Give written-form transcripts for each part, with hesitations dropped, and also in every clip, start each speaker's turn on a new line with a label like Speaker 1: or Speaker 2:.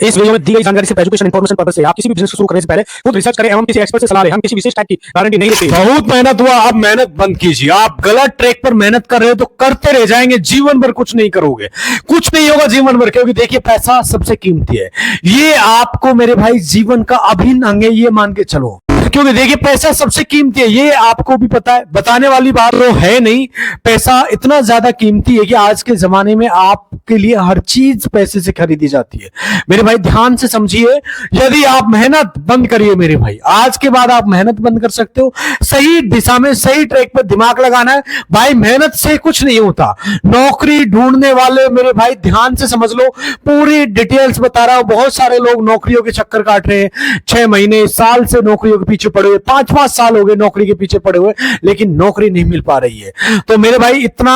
Speaker 1: इस वीडियो में दी गई जानकारी सिर्फ एजुकेशन इन्फॉर्मेशन पर्पस से। आप किसी भी बिजनेस को शुरू करने से पहले खुद रिसर्च करें एवं किसी एक्सपर्ट से सलाह लें। हम किसी विशेष टाइप की गारंटी नहीं देते।
Speaker 2: बहुत मेहनत हुआ, अब मेहनत बंद कीजिए। आप गलत ट्रैक पर मेहनत कर रहे हो तो करते रह जाएंगे, जीवन भर कुछ नहीं करोगे, कुछ नहीं होगा जीवन भर। क्योंकि देखिए पैसा सबसे कीमती है, ये आपको मेरे भाई जीवन का अभिन्न अंग है, ये मान के चलो। क्योंकि देखिए पैसा सबसे कीमती है, ये आपको भी पता है, बताने वाली बात तो है नहीं। पैसा इतना ज्यादा कीमती है कि आज के जमाने में आपके लिए हर चीज पैसे से खरीदी जाती है। मेरे भाई ध्यान से समझिए, यदि आप मेहनत बंद करिए मेरे भाई, आज के बाद आप मेहनत बंद कर सकते हो। सही दिशा में सही ट्रैक पर दिमाग लगाना है भाई, मेहनत से कुछ नहीं होता। नौकरी ढूंढने वाले मेरे भाई ध्यान से समझ लो, पूरी डिटेल्स बता रहा हूं। बहुत सारे लोग नौकरियों के चक्कर काट रहे हैं, 6 महीने साल से नौकरियों के पीछे पड़े हुए, 5-5 साल हो गए नौकरी के पीछे पड़े हुए, लेकिन नौकरी नहीं मिल पा रही है। तो मेरे भाई इतना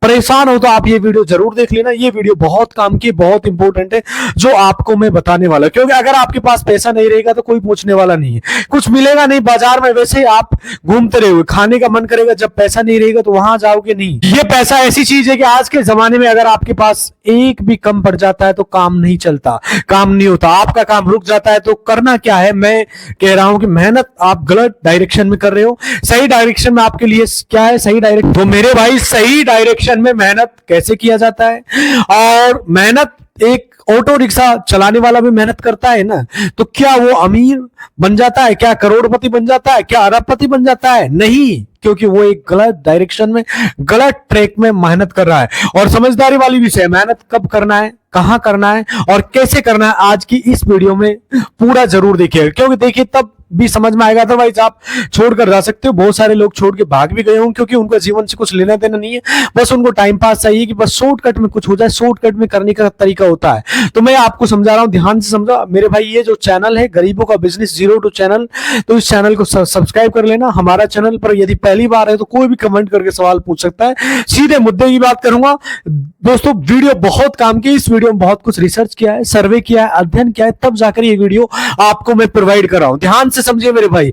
Speaker 2: परेशान हो तो आप ये वीडियो जरूर देख लेना। ये वीडियो बहुत काम की, बहुत इंपॉर्टेंट है जो आपको मैं बताने वाला। क्योंकि अगर आपके पास पैसा नहीं रहेगा तो कोई पूछने वाला नहीं है, कुछ मिलेगा नहीं बाजार में। वैसे ही आप घूमते रहोगे, खाने का मन करेगा, जब पैसा नहीं रहेगा तो वहां जाओगे नहीं। ये पैसा ऐसी चीज है कि आज के जमाने में अगर आपके पास एक भी कम पड़ जाता है तो काम नहीं चलता, काम नहीं होता, आपका काम रुक जाता है। तो करना क्या है, मैं कह रहा हूं कि मेहनत आप गलत डायरेक्शन में कर रहे हो। सही डायरेक्शन में आपके लिए क्या है, सही डायरेक्शन। तो मेरे भाई सही डायरेक्शन में मेहनत कैसे किया जाता है, और मेहनत एक ऑटो रिक्शा चलाने वाला भी मेहनत करता है ना, तो क्या वो अमीर बन जाता है, क्या करोड़पति बन जाता है, क्या अरबपति बन जाता है? नहीं, क्योंकि वो एक गलत डायरेक्शन में, गलत ट्रैक में मेहनत कर रहा है। और समझदारी वाली विषय, मेहनत कब करना है, कहां करना है और कैसे करना है, आज की इस वीडियो में पूरा जरूर देखिएगा। क्योंकि देखिए तब भी समझ में आएगा, अदरवाइज आप छोड़कर जा सकते हो। बहुत सारे लोग छोड़ के भाग भी गए होंगे, क्योंकि उनका जीवन से कुछ लेना देना नहीं है, बस उनको टाइम पास चाहिए कि बस शॉर्टकट में कुछ हो जाए। शॉर्टकट में करने का तरीका होता है। तो मैं आपको समझा रहा हूं, ध्यान से समझा मेरे भाई। ये जो चैनल है गरीबों का बिजनेस 0 to चैनल, तो इस चैनल को सब्सक्राइब कर लेना। हमारा चैनल पर यदि पहली बार है तो कोई भी कमेंट करके सवाल पूछ सकता है, सीधे मुद्दे की बात करूंगा। दोस्तों वीडियो बहुत काम की, इस वीडियो में बहुत कुछ रिसर्च किया है, सर्वे किया है, अध्ययन किया है, तब जाकर ये वीडियो आपको मैं प्रोवाइड कर रहा हूं। ध्यान से समझिए मेरे भाई,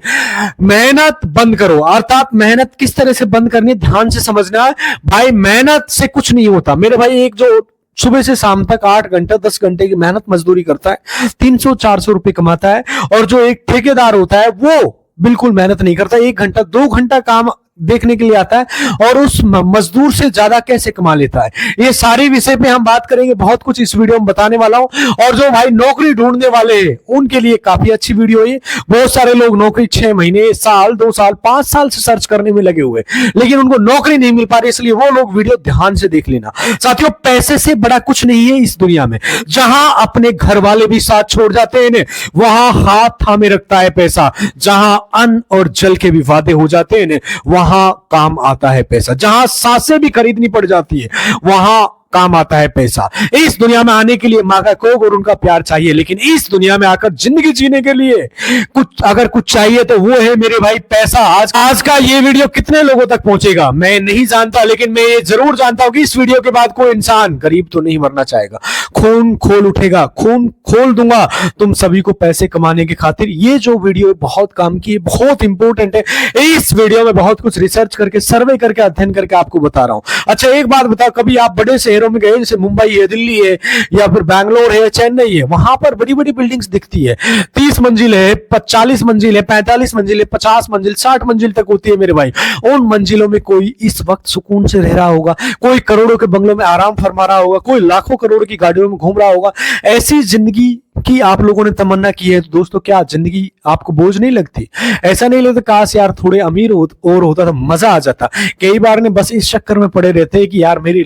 Speaker 2: मेहनत बंद करो। अर्थात मेहनत किस तरह से बंद करनी है, ध्यान से समझना है भाई। मेहनत से कुछ नहीं होता मेरे भाई। एक जो सुबह से शाम तक 8 घंटा 10 घंटे की मेहनत मजदूरी करता है, 300-400 रुपए कमाता है, और जो एक ठेकेदार होता है वो बिल्कुल मेहनत नहीं करता, 1 घंटा 2 घंटा काम देखने के लिए आता है और उस मजदूर से ज्यादा कैसे कमा लेता है। ये सारे विषय पे हम बात करेंगे, बहुत कुछ इस वीडियो में बताने वाला हूं। और जो भाई नौकरी ढूंढने वाले हैं उनके लिए काफी अच्छी वीडियो है। बहुत सारे लोग नौकरी 6 महीने, साल, 2 साल, 5 साल से सर्च करने में लगे हुए, लेकिन उनको नौकरी नहीं मिल पा रही, इसलिए वो लोग वीडियो ध्यान से देख लेना। साथियों पैसे से बड़ा कुछ नहीं है इस दुनिया में। जहां अपने घर वाले भी साथ छोड़ जाते हैं वहां हाथ थामे रखता है पैसा। जहां अन्न और जल के भी वादे हो जाते हैं वहां काम आता है पैसा। जहां सांसें भी खरीदनी पड़ जाती है वहां काम आता है पैसा। इस दुनिया में आने के लिए मां का कोख और उनका प्यार चाहिए, लेकिन इस दुनिया में आकर जिंदगी जीने के लिए कुछ चाहिए तो वो है मेरे भाई पैसा। आज का ये वीडियो कितने लोगों तक पहुंचेगा मैं नहीं जानता, लेकिन मैं ये जरूर जानता हूं कि इस वीडियो के बाद कोई इंसान गरीब तो नहीं मरना चाहेगा। खून खोल उठेगा, खून खोल दूंगा तुम सभी को पैसे कमाने की खातिर। ये जो वीडियो बहुत काम की है, बहुत इंपॉर्टेंट है। इस वीडियो में बहुत कुछ रिसर्च करके, सर्वे करके, अध्ययन करके आपको बता रहा हूं। अच्छा एक बात बताओ, कभी आप बड़े शहरों में गए, जैसे मुंबई है, दिल्ली है, या फिर बैंगलोर है, चेन्नई है, वहां पर बड़ी बड़ी बिल्डिंग्स दिखती है, 30 मंजिल है, 40 मंजिल है, 45 मंजिल है, 50 मंजिल, 60 मंजिल तक होती है मेरे भाई। उन मंजिलों में कोई इस वक्त सुकून से रह रहा होगा, कोई करोड़ों के बंगलों में आराम फरमा रहा होगा, कोई लाखों करोड़ की गाड़ियों में घूम रहा होगा। ऐसी जिंदगी की आप लोगों ने तमन्ना की है तो दोस्तों क्या जिंदगी आपको बोझ नहीं लगती? ऐसा नहीं लगता काश यार थोड़े अमीर और होता तो मजा आ जाता? कई बार ने बस इस चक्कर में पड़े रहते हैं कि यार मेरी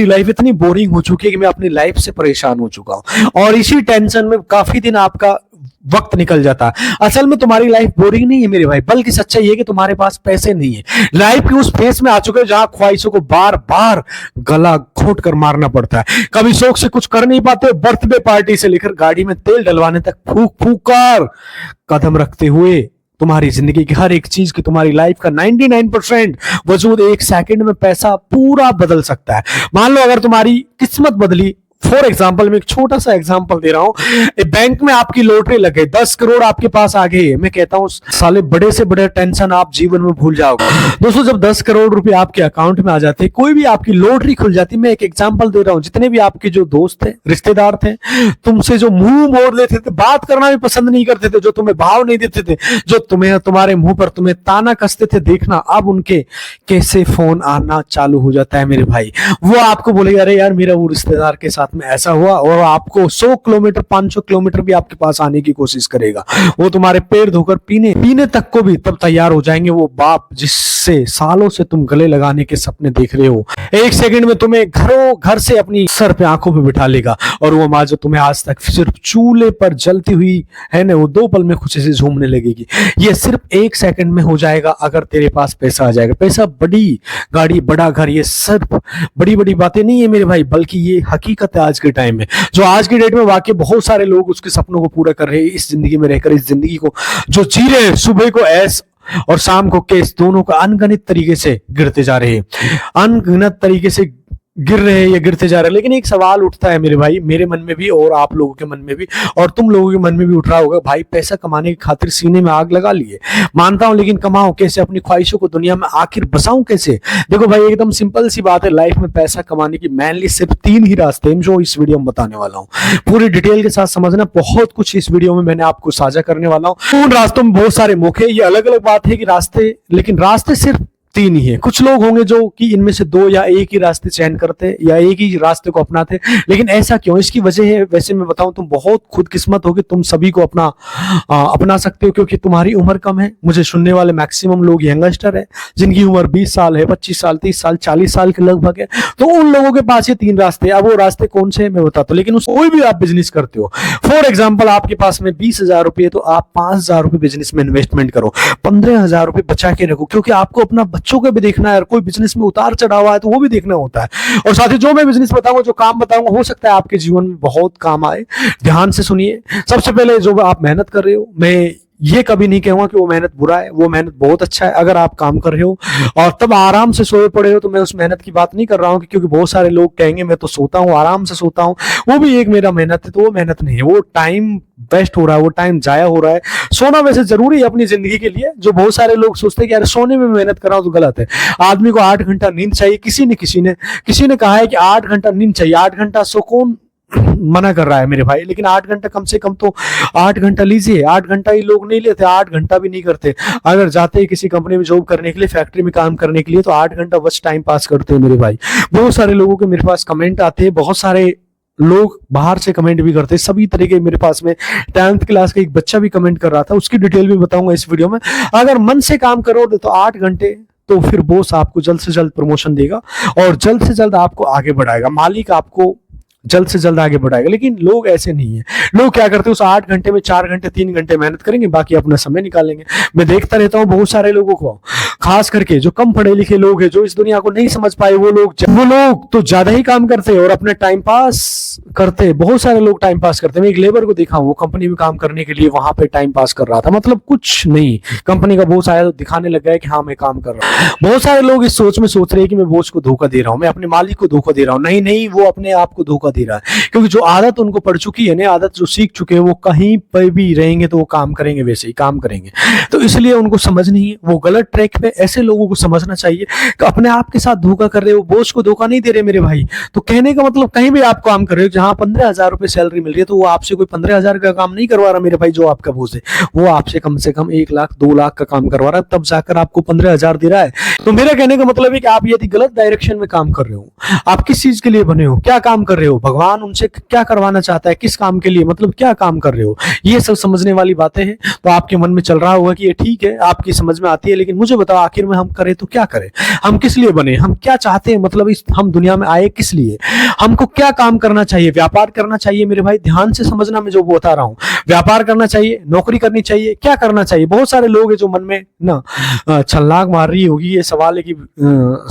Speaker 2: लाइफ इतनी बोरिंग हो चुकी है कि मैं अपनी लाइफ से परेशान हो चुका हूं, और इसी टेंशन में काफी दिन आपका वक्त निकल जाता है। असल में तुम्हारी लाइफ बोरिंग नहीं है मेरे भाई, बल्कि सच्चाई है कि तुम्हारे पास पैसे नहीं है। लाइफ के उस फेस में आ चुके हो जहां ख्वाहिशों को बार बार गला घोट कर मारना पड़ता है। कभी शौक से कुछ कर नहीं पाते, बर्थडे पार्टी से लेकर गाड़ी में तेल डलवाने तक फूक फूक कर कदम रखते हुए तुम्हारी जिंदगी की हर एक चीज की, तुम्हारी लाइफ का 99% वजूद 1 सेकंड में पैसा पूरा बदल सकता है। मान लो अगर तुम्हारी किस्मत बदली, फॉर एग्जाम्पल मैं एक छोटा सा एग्जाम्पल दे रहा हूं, बैंक में आपकी लॉटरी लग गई, 10 करोड़ आपके पास आ गई, मैं कहता हूं साले बड़े से बड़े टेंशन आप जीवन में भूल जाओगे। दोस्तों जब 10 करोड़ रुपए आपके अकाउंट में आ जाते, कोई भी आपकी लॉटरी खुल जाती, मैं एक एग्जाम्पल दे रहा हूं, जितने भी आपके जो दोस्त थे, रिश्तेदार थे, तुमसे जो मुंह मोड़ लेते थे, बात करना भी पसंद नहीं करते थे, जो तुम्हें भाव नहीं देते थे, जो तुम्हें तुम्हारे मुंह पर तुम्हें ताना कसते थे, देखना अब उनके कैसे फोन आना चालू हो जाता है मेरे भाई। वो आपको बोलेगा अरे यार मेरा वो रिश्तेदार के साथ में ऐसा हुआ, और आपको 100 किलोमीटर 500 किलोमीटर भी आपके पास आने की कोशिश करेगा। वो तुम्हारे पैर धोकर पीने तक को भी तब तैयार हो जाएंगे। वो बाप जिससे सालों से तुम गले लगाने के सपने देख रहे हो, एक सेकंड में तुम्हें घर से अपनी सर पे आंखों पे बिठा लेगा। और वो माँ जो तुम्हें आज तक सिर्फ चूल्हे पर जलती हुई है ना, वो 2 पल में खुशी से झूमने लगेगी। ये सिर्फ 1 सेकंड में हो जाएगा अगर तेरे पास पैसा आ जाएगा। पैसा, बड़ी गाड़ी, बड़ा घर, ये सिर्फ बड़ी बड़ी बातें नहीं है मेरे भाई, बल्कि ये हकीकत है आज के टाइम में, जो आज की डेट में वाकई बहुत सारे लोग उसके सपनों को पूरा कर रहे हैं, इस जिंदगी में रहकर, इस जिंदगी को जो जी रहे हैं, सुबह को ऐश और शाम को केस, दोनों का अनगणित तरीके से गिरते जा रहे हैं, अनगिनत तरीके से गिर रहे हैं या गिरते जा रहे हैं। लेकिन एक सवाल उठता है मेरे भाई, मेरे मन में भी और आप लोगों के मन में भी, और तुम लोगों के मन में भी उठ रहा होगा, भाई पैसा कमाने की खातिर सीने में आग लगा लिए, मानता हूं, लेकिन कमाऊं कैसे, अपनी ख्वाहिशों को दुनिया में आखिर बसाऊं कैसे। देखो भाई एकदम सिंपल सी बात है, लाइफ में पैसा कमाने की मेनली सिर्फ 3 ही रास्ते हैं जो इस वीडियो में बताने वाला हूं। पूरी डिटेल के साथ समझना, बहुत कुछ इस वीडियो में मैंने आपको साझा करने वाला हूं। उन रास्तों में बहुत सारे मौके, ये अलग अलग बात है कि रास्ते, लेकिन रास्ते सिर्फ 3 ही है। कुछ लोग होंगे जो कि इनमें से 2 या 1 ही रास्ते चयन करते या एक ही रास्ते को अपनाते, लेकिन ऐसा क्यों, इसकी वजह है, वैसे मैं बताऊं तुम बहुत खुदकिस्मत हो कि तुम सभी को अपना सकते हो, क्योंकि तुम्हारी उम्र कम है। मुझे सुनने वाले मैक्सिमम लोग यंगस्टर है, जिनकी उम्र 20 साल है, 25 साल, 30 साल, 40 साल के लगभग है। तो उन लोगों के पास ये 3 रास्ते हैं। अब वो रास्ते कौन से है मैं बताता हूं, लेकिन कोई भी आप बिजनेस करते हो, फॉर एग्जाम्पल आपके पास में 20,000 रुपये, तो आप 5,000 रुपये बिजनेस में इन्वेस्टमेंट करो, 15,000 रुपये बचा के रखो, क्योंकि आपको अपना बच्चों को भी देखना है, कोई बिजनेस में उतार चढ़ाव है तो वो भी देखना होता है। और साथ ही जो मैं बिजनेस बताऊंगा, जो काम बताऊंगा, हो सकता है आपके जीवन में बहुत काम आए। ध्यान से सुनिए। सबसे पहले जो आप मेहनत कर रहे हो, मैं ये कभी नहीं कहूंगा कि वो मेहनत बुरा है, वो मेहनत बहुत अच्छा है। अगर आप काम कर रहे हो और तब आराम से सोए पड़े हो, तो मैं उस मेहनत की बात नहीं कर रहा हूं, क्योंकि बहुत सारे लोग कहेंगे मैं तो सोता हूं, आराम से सोता हूं, वो भी एक मेरा मेहनत है। तो वो मेहनत नहीं है, वो टाइम वेस्ट हो रहा है, वो टाइम जाया हो रहा है। सोना वैसे जरूरी है अपनी जिंदगी के लिए। जो बहुत सारे लोग सोचते हैं कि यार सोने में मेहनत कर रहा हूं, तो गलत है। आदमी को 8 घंटा नींद चाहिए। किसी ने कहा है कि 8 घंटा नींद चाहिए। 8 घंटा सो कौन मना कर रहा है मेरे भाई, लेकिन 8 घंटा कम से कम तो 8 घंटा लीजिए। 8 घंटा ही लोग नहीं लेते, 8 घंटा भी नहीं करते। अगर जाते हैं किसी कंपनी में जॉब करने के लिए, फैक्ट्री में काम करने के लिए, तो 8 घंटा बस टाइम पास करते हैं मेरे भाई। बहुत सारे लोगों के मेरे पास कमेंट आते हैं, बहुत सारे लोग बाहर से कमेंट भी करते हैं, सभी तरह के। मेरे पास में 10th क्लास का एक बच्चा भी कमेंट कर रहा था, उसकी डिटेल भी बताऊंगा इस वीडियो में। अगर मन से काम करोगे तो 8 घंटे, तो फिर बॉस आपको जल्द से जल्द प्रमोशन देगा और जल्द से जल्द आपको आगे बढ़ाएगा, मालिक आपको जल्द से जल्द आगे बढ़ाएगा। लेकिन लोग ऐसे नहीं है। लोग क्या करते हैं, उस 8 घंटे में 4 घंटे 3 घंटे मेहनत करेंगे, बाकी अपना समय निकालेंगे। मैं देखता रहता हूँ बहुत सारे लोगों को, खास करके जो कम पढ़े लिखे लोग हैं, जो इस दुनिया को नहीं समझ पाए, वो लोग तो ज्यादा ही काम करते हैं और अपने टाइम पास करते हैं। बहुत सारे लोग टाइम पास करते हैं। मैं एक लेबर को देखा, वो कंपनी में काम करने के लिए वहां पे टाइम पास कर रहा था, मतलब कुछ नहीं, कंपनी का बॉस आया तो दिखाने लग गया कि हाँ मैं काम कर रहा हूँ। बहुत सारे लोग इस सोच में सोच रहे हैं कि मैं बॉस को धोखा दे रहा हूँ, मैं अपने मालिक को धोखा दे रहा हूँ। नहीं, वो अपने आप को धोखा दे रहा है, क्योंकि जो आदत उनको पड़ चुकी है ना, आदत जो सीख चुके हैं, वो कहीं पर भी रहेंगे तो वो काम करेंगे, वैसे ही काम करेंगे। तो इसलिए उनको समझ नहीं है, वो गलत ट्रैक पे। ऐसे लोगों को समझना चाहिए कि अपने आप के साथ धोखा कर रहे हो, बॉस को धोखा नहीं दे रहे मेरे भाई। तो कहने का मतलब, कहीं भी आप काम कर रहे हो जहां 15,000 रुपए सैलरी मिल रही है, तो वो आपसे कोई 15,000 का काम नहीं करवा रहा मेरे भाई। जो आपका बॉस है वो आपसे कम से कम 1 लाख 2 लाख का काम करवा रहा है, तब जाकर आपको 15,000 दे रहा है। तो मेरा कहने का मतलब है कि आप यदि गलत डायरेक्शन में काम कर रहे हो, आप किस चीज के लिए बने हो, क्या काम कर रहे हो, भगवान उनसे क्या करवाना चाहता है, किस काम के लिए, मतलब क्या काम कर रहे हो, ये सब समझने वाली बातें हैं। तो आपके मन में चल रहा होगा कि ये ठीक है, आपकी समझ में आती है, लेकिन मुझे बताओ आखिर में हम करें तो क्या करें, हम किस लिए बने, हम क्या चाहते हैं, मतलब इस हम दुनिया में आए किस लिए, हमको क्या काम करना चाहिए। व्यापार करना चाहिए मेरे भाई, ध्यान से समझना मैं जो बता रहा हूँ। व्यापार करना चाहिए, नौकरी करनी चाहिए, क्या करना चाहिए। बहुत सारे लोग हैं जो मन में ना छलांग मार रही होगी, ये सवाल है कि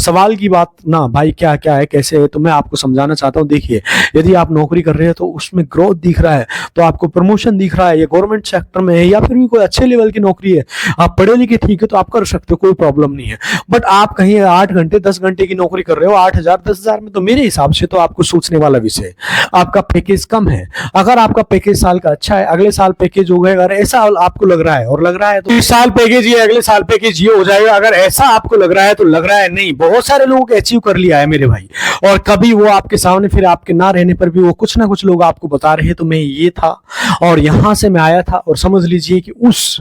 Speaker 2: सवाल की बात ना भाई क्या क्या है, कैसे है। तो मैं आपको समझाना चाहता हूँ। देखिए, यदि आप नौकरी कर रहे हैं तो उसमें ग्रोथ दिख रहा है, तो आपको प्रमोशन दिख रहा है, ये गवर्नमेंट सेक्टर में है या फिर भी कोई अच्छे लेवल की नौकरी है, आप पढ़े लिखे ठीक है तो आप कर सकते हो, कोई प्रॉब्लम नहीं है। बट आप कहीं 8 घंटे 10 घंटे की नौकरी कर रहे हो 8,000 10,000 में, तो मेरे हिसाब से तो आपको सोचने वाला विषय है। आपका पैकेज कम है। अगर आपका पैकेज साल का अच्छा है, अगले साल पैकेज हो गया, अगर ऐसा आपको लग रहा है और लग रहा है तो इस साल पैकेज ये, अगले साल पैकेज ये हो जाएगा, अगर ऐसा आपको लग रहा है तो लग रहा है नहीं। बहुत सारे लोगों को अचीव कर लिया है मेरे भाई, और कभी वो आपके सामने फिर आपके ना रहने पर भी वो कुछ ना कुछ लोग आपको बता रहे हैं तो मैं ये था और यहां से मैं आया था, और समझ लीजिए कि उस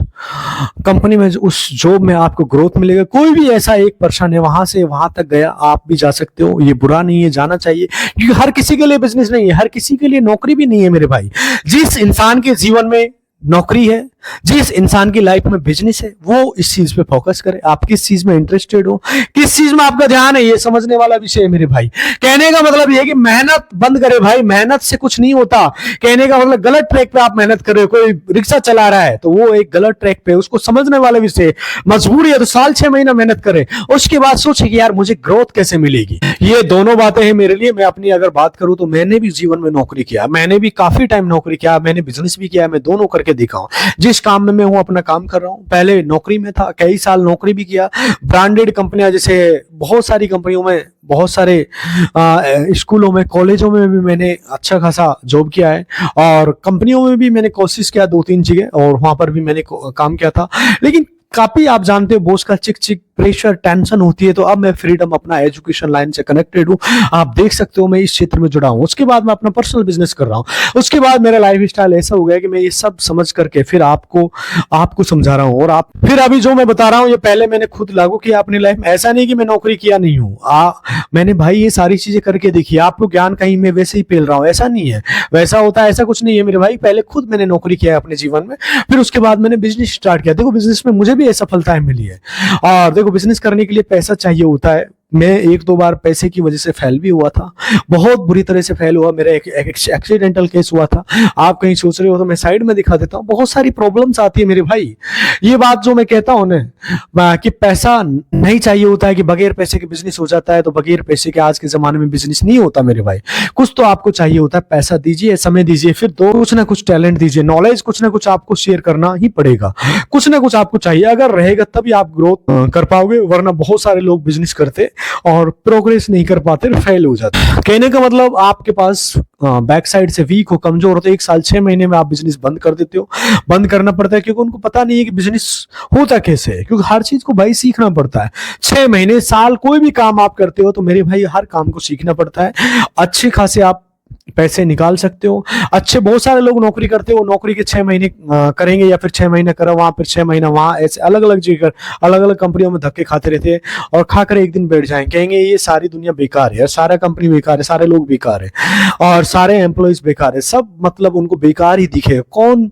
Speaker 2: कंपनी में उस जॉब में आपको ग्रोथ मिलेगा। कोई भी ऐसा एक पर्सन है वहां से वहां तक गया, आप भी जा सकते हो, ये बुरा नहीं है, जाना चाहिए, क्योंकि हर किसी के लिए बिजनेस नहीं है, हर किसी के लिए नौकरी भी नहीं है मेरे भाई। जिस इंसान के जीवन में नौकरी है, जिस इंसान की लाइफ में बिजनेस है, वो इस चीज पे फोकस करे। आप किस चीज में इंटरेस्टेड हो, किस चीज में आपका ध्यान है, ये समझने वाला विषय है मेरे भाई। कहने का मतलब ये है कि मेहनत बंद करे भाई, मेहनत से कुछ नहीं होता। कहने का मतलब गलत ट्रैक पे आप मेहनत कर रहे हो, कोई रिक्शा चला रहा है तो वो एक गलत ट्रैक पे, उसको समझने वाला विषय है। मजबूरी है तो साल 6 महीना मेहनत करे, उसके बाद सोचे कि यार मुझे ग्रोथ कैसे मिलेगी। ये दोनों बातें हैं मेरे लिए। मैं अपनी अगर बात करूं तो मैंने भी जीवन में नौकरी किया, मैंने भी काफी टाइम नौकरी किया, मैंने बिजनेस भी किया, मैं दोनों करके देखा हूं। जिस काम में मैं हूं अपना काम कर रहा हूं, पहले नौकरी में था, कई साल नौकरी भी किया, ब्रांडेड कंपनियां, जैसे बहुत सारी कंपनियों में, बहुत सारे स्कूलों में, कॉलेजों में भी मैंने अच्छा खासा जॉब किया है, और कंपनियों में भी मैंने कोशिश किया 2-3 जगह, और वहां पर भी मैंने काम किया था। लेकिन काफी आप जानते हो बॉस का चिक चिक, प्रेशर, टेंशन होती है। तो अब मैं फ्रीडम अपना एजुकेशन लाइन से कनेक्टेड हूँ, आप देख सकते हो मैं इस क्षेत्र में जुड़ा हूँ। उसके बाद मैं अपना पर्सनल बिजनेस कर रहा हूँ। उसके बाद मेरा लाइफ स्टाइल ऐसा हो गया कि मैं ये सब समझ करके फिर आपको समझा रहा हूँ। और आप फिर अभी जो मैं बता रहा हूँ ये पहले मैंने खुद लागू किया अपनी लाइफ में। ऐसा नहीं कि मैं नौकरी किया नहीं हूँ, मैंने भाई ये सारी चीजें करके देखी। आपको ज्ञान कहीं मैं वैसे ही पेल रहा हूँ, ऐसा नहीं है, वैसा होता है ऐसा कुछ नहीं है मेरे भाई। पहले खुद मैंने नौकरी किया है अपने जीवन में, फिर उसके बाद मैंने बिजनेस स्टार्ट किया। देखो बिजनेस में मुझे भी सफलताएं मिली है, और देखो बिजनेस करने के लिए पैसा चाहिए होता है। मैं 1-2 बार पैसे की वजह से फेल भी हुआ था, बहुत बुरी तरह से फेल हुआ। मेरा एक एक्सीडेंटल केस हुआ था। आप कहीं सोच रहे हो तो मैं साइड में दिखा देता हूँ। बहुत सारी प्रॉब्लम्स आती है मेरे भाई। ये बात जो मैं कहता हूँ ना कि पैसा नहीं चाहिए होता है, कि बगैर पैसे के बिजनेस हो जाता है, तो बगैर पैसे के आज के जमाने में बिजनेस नहीं होता मेरे भाई। कुछ तो आपको चाहिए होता है, पैसा दीजिए, समय दीजिए, फिर कुछ ना कुछ टैलेंट दीजिए, नॉलेज कुछ ना कुछ आपको शेयर करना ही पड़ेगा। कुछ ना कुछ आपको चाहिए, अगर रहेगा तभी आप ग्रोथ कर पाओगे, वरना बहुत सारे लोग बिजनेस करते और प्रोग्रेस नहीं कर पाते, फेल हो जाते। कहने का मतलब आपके पास बैक साइड से वीक हो, कमजोर हो, तो 1 साल 6 महीने में आप बिजनेस बंद कर देते हो। बंद करना पड़ता है क्योंकि उनको पता नहीं है कि बिजनेस होता कैसे है, क्योंकि हर चीज को भाई सीखना पड़ता है। 6 महीने, साल, कोई भी काम आप करते हो तो मेरे भाई हर काम को सीखना पड़ता है। अच्छे खासे आप पैसे निकाल सकते हो। अच्छे बहुत सारे लोग नौकरी करते हो, नौकरी के 6 महीने करेंगे या फिर 6 महीने करो वहां, फिर 6 महीना वहां, ऐसे अलग अलग जगह अलग अलग कंपनियों में धक्के खाते रहते हैं, और खाकर एक दिन बैठ जाएंगे, कहेंगे ये सारी दुनिया बेकार है, सारा कंपनी बेकार है, सारे लोग बेकार है, और सारे एम्प्लॉइज बेकार है, सब मतलब उनको बेकार ही दिखे। कौन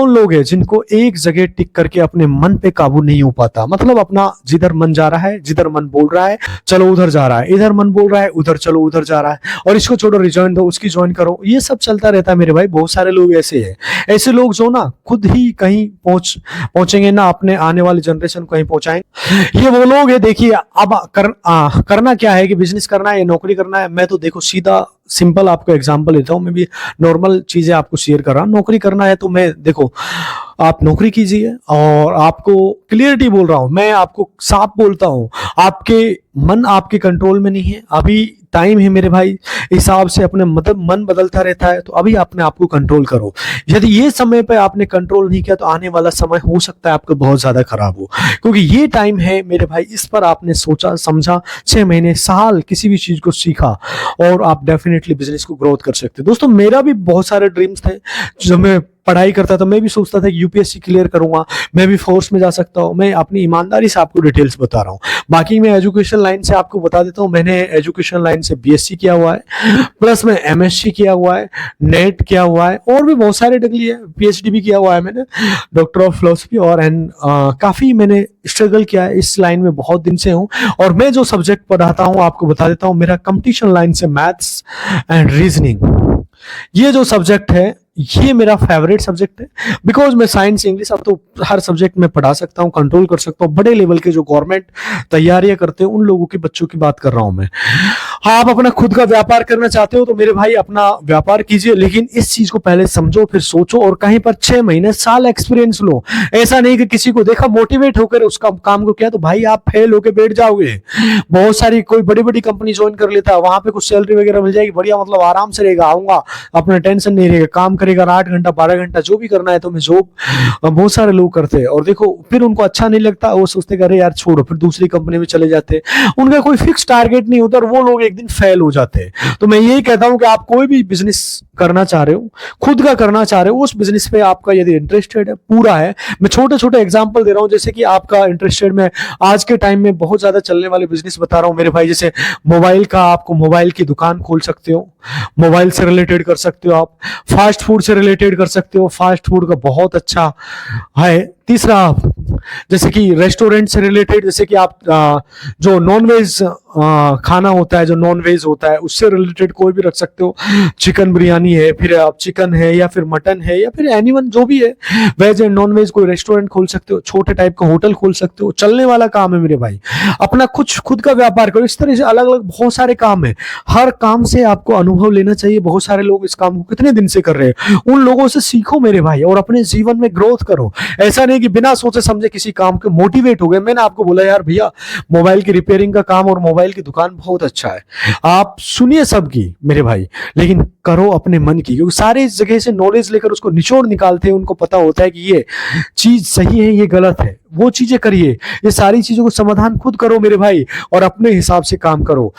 Speaker 2: लोग हैं जिनको एक जगह टिक करके अपने मन पे काबू नहीं हो पाता, मतलब अपना जिधर मन जा रहा है, जिधर मन बोल रहा है चलो उधर जा रहा है, इधर मन बोल रहा है उधर चलो उधर जा रहा है, और इसको छोड़ो रिजॉइन दो, उसकी ज्वाइन करो, ये सब चलता रहता है मेरे भाई। बहुत सारे लोग ऐसे हैं, ऐसे लोग जो ना खुद ही कहीं पहुंचेंगे ना अपने आने वाली जनरेशन को कहीं पहुंचाएंगे। ये वो लोग है, देखिए अब करना क्या है, कि बिजनेस करना है, नौकरी करना है। मैं तो देखो सीधा सिंपल आपको एग्जांपल देता हूं, मैं भी नॉर्मल चीजें आपको शेयर कर रहा हूं। नौकरी करना है तो मैं देखो आप नौकरी कीजिए, और आपको क्लियरिटी बोल रहा हूं, मैं आपको साफ बोलता हूं, आपके मन आपके कंट्रोल में नहीं है। अभी टाइम है मेरे भाई, हिसाब से अपने मतलब मन बदलता रहता है, तो अभी अपने आप को कंट्रोल करो। यदि ये समय पे आपने कंट्रोल नहीं किया तो आने वाला समय हो सकता है आपको बहुत ज्यादा खराब हो, क्योंकि ये टाइम है मेरे भाई, इस पर आपने सोचा समझा, 6 महीने, साल किसी भी चीज को सीखा, और आप डेफिनेटली बिजनेस को ग्रोथ कर सकते हैं। दोस्तों मेरा भी बहुत सारे ड्रीम्स थे। जब मैं पढ़ाई करता था मैं भी सोचता था कि यूपीएससी क्लियर करूंगा, मैं भी फोर्स में जा सकता हूं। मैं अपनी ईमानदारी से आपको डिटेल्स बता रहा हूं। बाकी मैं एजुकेशन लाइन से आपको बता देता हूं, मैंने एजुकेशन लाइन से बीएससी किया हुआ है, प्लस में एमएससी किया हुआ है, नेट किया हुआ है, और भी बहुत सारे डिग्री है, पीएचडी भी किया हुआ है मैंने, डॉक्टर ऑफ फिलोसफी, और काफी मैंने स्ट्रगल किया है इस लाइन में, बहुत दिन से हूँ। और मैं जो सब्जेक्ट पढ़ाता हूँ आपको बता देता हूँ, मेरा कंपटीशन लाइन से मैथ्स एंड रीजनिंग, ये जो सब्जेक्ट है ये मेरा फेवरेट सब्जेक्ट है। बिकॉज मैं साइंस इंग्लिश अब तो हर सब्जेक्ट में पढ़ा सकता हूँ, कंट्रोल कर सकता हूँ। बड़े लेवल के जो गवर्नमेंट तैयारियां करते हैं उन लोगों के बच्चों की बात कर रहा हूं मैं। आप अपना खुद का व्यापार करना चाहते हो तो मेरे भाई अपना व्यापार कीजिए, लेकिन इस चीज को पहले समझो, फिर सोचो और कहीं पर 6 महीने साल एक्सपीरियंस लो। ऐसा नहीं कि किसी को देखा मोटिवेट होकर उसका काम को किया तो भाई आप फेल होकर बैठ जाओगे। बहुत सारी कोई बड़ी बड़ी कंपनी ज्वाइन कर लेता है, वहां पे कुछ सैलरी वगैरह मिल जाएगी, बढ़िया मतलब आराम से रहेगा, आऊंगा अपना टेंशन नहीं रहेगा, काम करेगा 8 घंटा 12 घंटा जो भी करना है। तो मैं जॉब बहुत सारे लोग करते हैं और देखो फिर उनको अच्छा नहीं लगता, वो सोचते अरे यार छोड़ो, फिर दूसरी कंपनी में चले जाते हैं। उनका कोई फिक्स टारगेट नहीं होता और वो लोग एक दिन फेल हो जाते हैं। तो मैं यही कहता हूं कि आप कोई भी बिजनेस करना चाह रहे हो, खुद का करना चाह रहे हो, उस बिजनेस पे आपका यदि इंटरेस्टेड है पूरा है, मैं छोटे छोटे एग्जांपल दे रहा हूं, जैसे कि आपका इंटरेस्टेड, मैं आज के टाइम में बहुत ज्यादा चलने वाले बिजनेस बता रहा हूं मेरे भाई। जैसे मोबाइल का, आपको मोबाइल की दुकान खोल सकते हो, मोबाइल से रिलेटेड कर सकते हो, आप फास्ट फूड से रिलेटेड कर सकते हो, फास्ट फूड का बहुत अच्छा है। तीसरा आप जैसे कि रेस्टोरेंट से रिलेटेड, जैसे कि आप जो नॉन वेज खाना होता है, जो नॉन वेज होता है उससे रिलेटेड कोई भी रख सकते हो। चिकन बिरयानी है, फिर आप चिकन है या फिर मटन है या फिर एनीवन जो भी है, वेज एंड नॉन वेज कोई रेस्टोरेंट खोल सकते हो, छोटे टाइप का होटल खोल सकते हो। चलने वाला काम है मेरे भाई, अपना कुछ खुद का व्यापार करो। इस तरह से अलग अलग बहुत सारे काम है, हर काम से आपको अनुभव लेना चाहिए। बहुत सारे लोग इस काम को कितने दिन से कर रहे हैं, उन लोगों से सीखो मेरे भाई और अपने जीवन में ग्रोथ करो। ऐसा नहीं कि बिना सोचे समझे किसी काम के मोटिवेट हो गए। मैंने आपको बोला यार भैया मोबाइल की रिपेयरिंग का काम और मोबाइल की दुकान बहुत अच्छा है, आप सुनिए सबकी मेरे भाई, लेकिन करो अपने मन की, क्योंकि सारी जगह से नॉलेज लेकर उसको निचोड़ निकालते हैं। उनको पता होता है कि ये चीज सही है, ये गलत है, वो चीजें करिए। ये सारी चीजों को समाधान खुद करो मेरे भाई और अपने हिसाब से काम करो।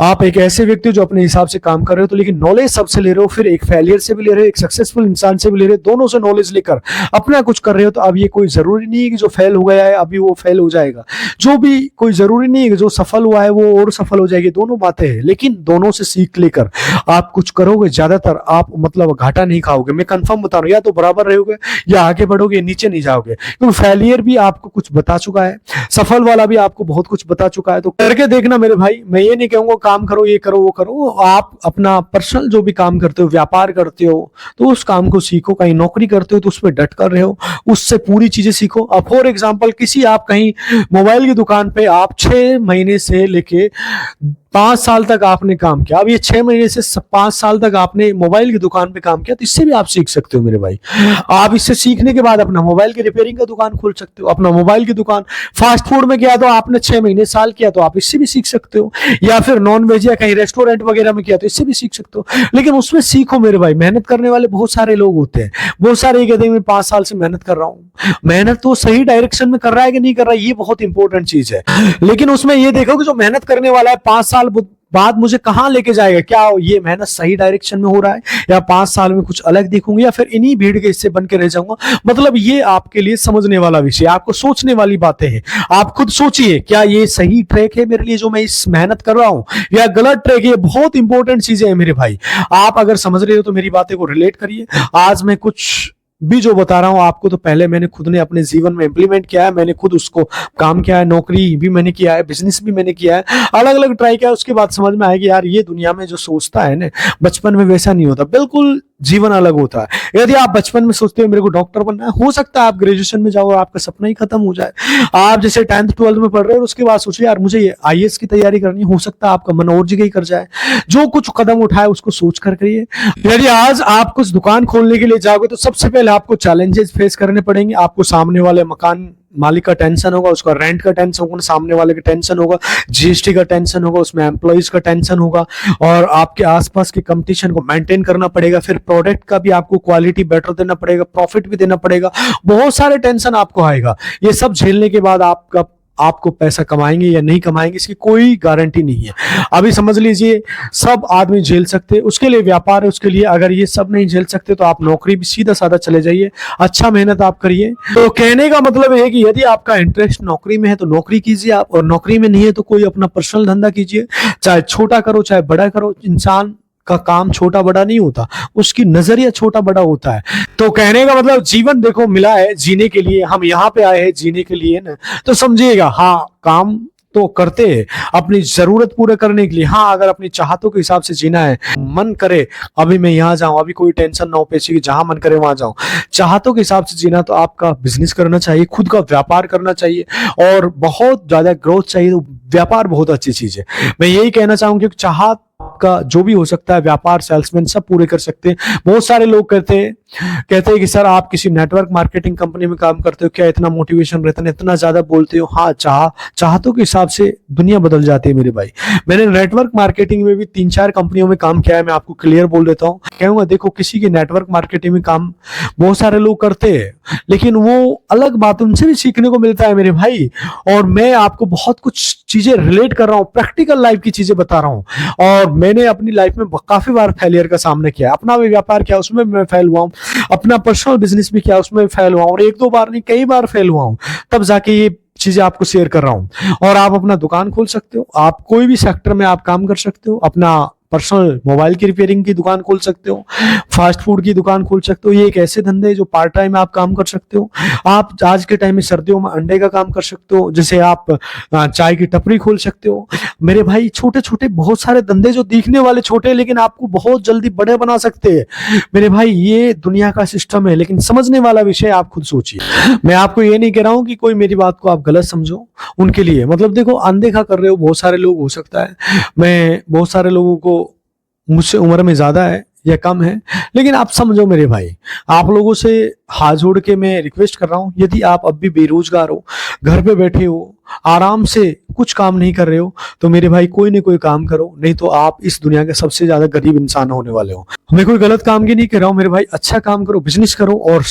Speaker 2: आप एक ऐसे व्यक्ति हो जो अपने हिसाब से काम कर रहे हो, तो लेकिन नॉलेज सबसे ले रहे हो, फिर एक फेलियर से भी ले रहे हो, एक सक्सेसफुल इंसान से भी ले रहे हो, दोनों से नॉलेज लेकर अपना कुछ कर रहे हो। तो अब ये कोई जरूरी नहीं है कि जो फेल हो गया है अभी वो फेल हो जाएगा, जो भी कोई जरूरी नहीं है कि जो सफल हुआ है वो और सफल हो जाएगी। दोनों बातें हैं, लेकिन दोनों से सीख लेकर आप कुछ करोगे, ज्यादातर आप मतलब घाटा नहीं खाओगे। मैं कंफर्म बता रहा हूं, या तो बराबर रहोगे या आगे बढ़ोगे, नीचे नहीं जाओगे, क्योंकि फेलियर भी आपको कुछ बता चुका है, सफल वाला भी आपको बहुत कुछ बता चुका है। तो करके देखना मेरे भाई। मैं ये नहीं कहूंगा काम करो, ये करो, वो करो। आप अपना पर्सनल जो भी काम करते हो, व्यापार करते हो, तो उस काम को सीखो। कहीं नौकरी करते हो तो उसमें डट कर रहे हो, उससे पूरी चीजें सीखो। अब फॉर एग्जांपल किसी आप कहीं मोबाइल की दुकान पे आप 6 महीने से लेके 5 साल तक आपने काम किया, अब ये 6 महीने से 5 साल तक आपने मोबाइल की दुकान पे काम किया, तो इससे भी आप सीख सकते हो मेरे भाई। आप इससे सीखने के बाद अपना मोबाइल की रिपेयरिंग का दुकान खोल सकते हो, अपना मोबाइल की दुकान। फास्ट फूड में किया तो आपने 6 महीने साल किया, तो आप इससे भी सीख सकते हो, या फिर नॉन वेज या कहीं रेस्टोरेंट वगैरह में किया तो इससे भी सीख सकते हो। लेकिन उसमें सीखो मेरे भाई। मेहनत करने वाले बहुत सारे लोग होते हैं, बहुत सारे ये कहते हैं मैं 5 साल से मेहनत कर रहा हूं। मेहनत तो सही डायरेक्शन में कर रहा है कि नहीं कर रहा है, ये बहुत इंपॉर्टेंट चीज है। लेकिन उसमें ये देखो कि जो मेहनत करने वाला है 5 साल बाद मुझे कहां लेके जाएगा, क्या ये मेहनत सही डायरेक्शन में हो रहा है, या 5 साल में कुछ अलग दिखूंगा, या फिर इन्हीं भीड़ के हिस्से बन के रह जाऊंगा। मतलब ये आपके लिए समझने वाला विषय, आपको सोचने वाली बातें हैं। आप खुद सोचिए क्या ये सही ट्रैक है मेरे लिए जो मैं इस मेहनत कर रहा हूं, या गलत ट्रैक है। बहुत इंपॉर्टेंट चीजें हैं मेरे भाई। आप अगर समझ रहे हो तो मेरी बातें को रिलेट करिए। आज मैं कुछ भी जो बता रहा हूं आपको, तो पहले मैंने खुद ने अपने जीवन में इंप्लीमेंट किया है, मैंने खुद उसको काम किया है, नौकरी भी मैंने किया है, बिजनेस भी मैंने किया है, अलग अलग ट्राई किया है। उसके बाद समझ में आया कि यार ये दुनिया में जो सोचता है ना बचपन में वैसा नहीं होता, बिल्कुल जीवन अलग होता है। यदि आप बचपन में सोचते हो मेरे को डॉक्टर बनना है, हो सकता है आप ग्रेजुएशन में जाओ और आपका सपना ही खत्म हो जाए। आप जैसे 10th 12th में पढ़ रहे हो और उसके बाद सोचिए यार मुझे IAS की तैयारी करनी, हो सकता है आपका मन और जगह ही कर जाए। जो कुछ कदम उठाए उसको सोच कर करिए। यदि आज आप कुछ दुकान खोलने के लिए जाओगे तो सबसे पहले आपको चैलेंजेस फेस करने पड़ेंगे। आपको सामने वाले मकान मालिक का टेंशन होगा, उसका रेंट का टेंशन होगा, सामने वाले का टेंशन होगा, GST का टेंशन होगा, उसमें एम्प्लॉइज का टेंशन होगा, और आपके आसपास के कंपटीशन को मेंटेन करना पड़ेगा। फिर प्रोडक्ट का भी आपको क्वालिटी बेटर देना पड़ेगा, प्रॉफिट भी देना पड़ेगा, बहुत सारे टेंशन आपको आएगा। ये सब झेलने के बाद आपको पैसा कमाएंगे या नहीं कमाएंगे इसकी कोई गारंटी नहीं है। अभी समझ लीजिए सब आदमी झेल सकते हैं, उसके लिए व्यापार है, उसके लिए अगर ये सब नहीं झेल सकते तो आप नौकरी भी सीधा साधा चले जाइए, अच्छा मेहनत आप करिए। तो कहने का मतलब है कि यदि आपका इंटरेस्ट नौकरी में है तो नौकरी कीजिए आप, और नौकरी में नहीं है तो कोई अपना पर्सनल धंधा कीजिए, चाहे छोटा करो चाहे बड़ा करो। इंसान का काम छोटा बड़ा नहीं होता, उसकी नजरिया छोटा बड़ा होता है। तो कहने का मतलब जीवन देखो मिला है जीने के लिए, हम यहाँ पे आए हैं जीने के लिए ना, तो समझिएगा हाँ काम तो करते हैं अपनी जरूरत पूरे करने के लिए। हाँ, अगर अपनी चाहतों के हिसाब से जीना है, मन करे अभी मैं यहाँ जाऊं, अभी कोई टेंशन ना हो पैसे की, जहां मन करे वहां जाऊं, चाहतों के हिसाब से जीना, तो आपका बिजनेस करना चाहिए, खुद का व्यापार करना चाहिए और बहुत ज्यादा ग्रोथ चाहिए। तो व्यापार बहुत अच्छी चीज है। मैं यही कहना चाहूंगा कि चाह का जो भी हो सकता है, व्यापार, सेल्समैन सब पूरे कर सकते हैं। बहुत सारे लोग कहते हैं कि सर आप किसी नेटवर्क मार्केटिंग कंपनी में काम करते हो क्या, इतना मोटिवेशन रहता है, इतना ज्यादा बोलते हो। हाँ, चाहतों के हिसाब से दुनिया बदल जाती है मेरे भाई। मैंने नेटवर्क मार्केटिंग में भी 3-4 कंपनियों में काम किया है। मैं आपको क्लियर बोल देता हूँ, कहूंगा देखो किसी की नेटवर्क मार्केटिंग में काम बहुत सारे लोग करते हैं, लेकिन वो अलग बात, उनसे भी सीखने को मिलता है मेरे भाई। और मैं आपको बहुत कुछ चीजें रिलेट कर रहा हूँ, प्रैक्टिकल लाइफ की चीजें बता रहा हूँ। और मैंने अपनी लाइफ में काफी बार फेलियर का सामना किया। अपना भी व्यापार किया, उसमें मैं फेल हुआ हूँ। अपना पर्सनल बिजनेस भी किया, उसमें फेल हुआ हूँ। और 1-2 बार नहीं, कई बार फेल हुआ हूँ, तब जाके ये चीजें आपको शेयर कर रहा हूँ। और आप अपना दुकान खोल सकते हो, आप कोई भी सेक्टर में आप काम कर सकते हो। अपना पर्सनल मोबाइल की रिपेयरिंग की दुकान खोल सकते हो, फास्ट फूड की दुकान खोल सकते हो। ये एक ऐसे धंधे हैं जो पार्ट टाइम आप काम कर सकते हो। आप आज के टाइम में सर्दियों में अंडे का काम कर सकते हो, जैसे आप चाय की टपरी खोल सकते हो। मेरे भाई छोटे छोटे बहुत सारे धंधे जो दिखने वाले छोटे, लेकिन आपको बहुत जल्दी बड़े बना सकते हैं। मेरे भाई ये दुनिया का सिस्टम है, लेकिन समझने वाला विषय आप खुद सोचिए। मैं आपको ये नहीं कह रहा हूं कि कोई मेरी बात को आप गलत समझो। उनके लिए मतलब देखो, अनदेखा कर रहे हो बहुत सारे लोग, हो सकता है मैं बहुत सारे लोगों को मुझसे उम्र में ज्यादा है या कम है, लेकिन आप समझो मेरे भाई, आप लोगों से हाथ जोड़ के मैं रिक्वेस्ट कर रहा हूं, यदि आप अब भी बेरोजगार हो, घर पे बैठे हो, आराम से कुछ काम नहीं कर रहे हो, तो मेरे भाई कोई ना कोई काम करो, नहीं तो आप इस दुनिया के सबसे ज्यादा गरीब इंसान होने वाले हो। मैं कोई गलत काम की नहीं कर रहा हूं मेरे भाई, अच्छा काम करो, बिजनेस करो और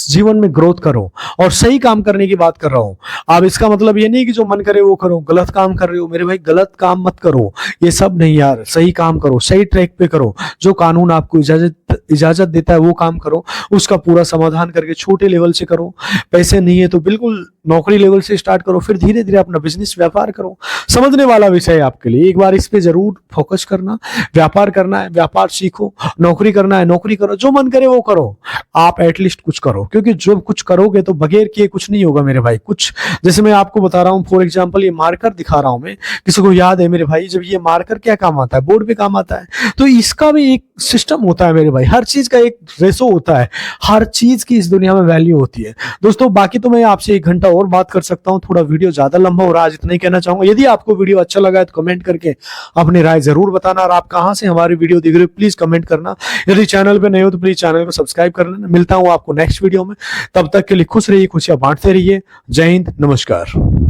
Speaker 2: जीवन में ग्रोथ करो, और सही काम करने की बात कर रहा हूं। आप इसका मतलब ये नहीं कि जो मन करे वो करो, गलत काम कर रहे हो मेरे भाई, गलत काम मत करो, ये सब नहीं यार, सही काम करो, सही ट्रैक पे करो, जो कानून आपको इजाजत देता है वो काम करो, उसका पूरा समाधान करके छोटे लेवल से करो। पैसे नहीं है तो बिल्कुल नौकरी लेवल से स्टार्ट करो, फिर धीरे धीरे अपना बिजनेस व्यापार करो। समझने वाला विषय है आपके लिए, एक बार इस पे जरूर फोकस करना। व्यापार करना है व्यापार सीखो, नौकरी करना है नौकरी करो, जो मन करे वो करो, आप एटलीस्ट कुछ करो, क्योंकि जो कुछ करोगे तो बगैर किए कुछ नहीं होगा मेरे भाई। कुछ जैसे मैं आपको बता रहा हूँ, फॉर एग्जाम्पल ये मार्कर दिखा रहा हूं मैं, किसी को याद है मेरे भाई, जब ये मार्कर क्या काम आता है, बोर्ड पे काम आता है, तो इसका भी एक सिस्टम होता है मेरे भाई, हर चीज का एक रेशो होता है, हर चीज की इस दुनिया में वैल्यू होती है दोस्तों। बाकी तो मैं आपसे 1 घंटा और बात कर सकता हूं, थोड़ा वीडियो ज्यादा लंबा हो रहा है, आज इतना ही कहना चाहूंगा। यदि आपको वीडियो अच्छा लगा है तो कमेंट करके अपनी राय जरूर बताना, और आप कहां से हमारी वीडियो देख रहे हो प्लीज कमेंट करना। यदि चैनल पे नए हो तो प्लीज चैनल को सब्सक्राइब कर लेना। मिलता हूं आपको नेक्स्ट वीडियो में, तब तक के लिए खुश रहिए, खुशियां बांटते रहिए। जय हिंद, नमस्कार।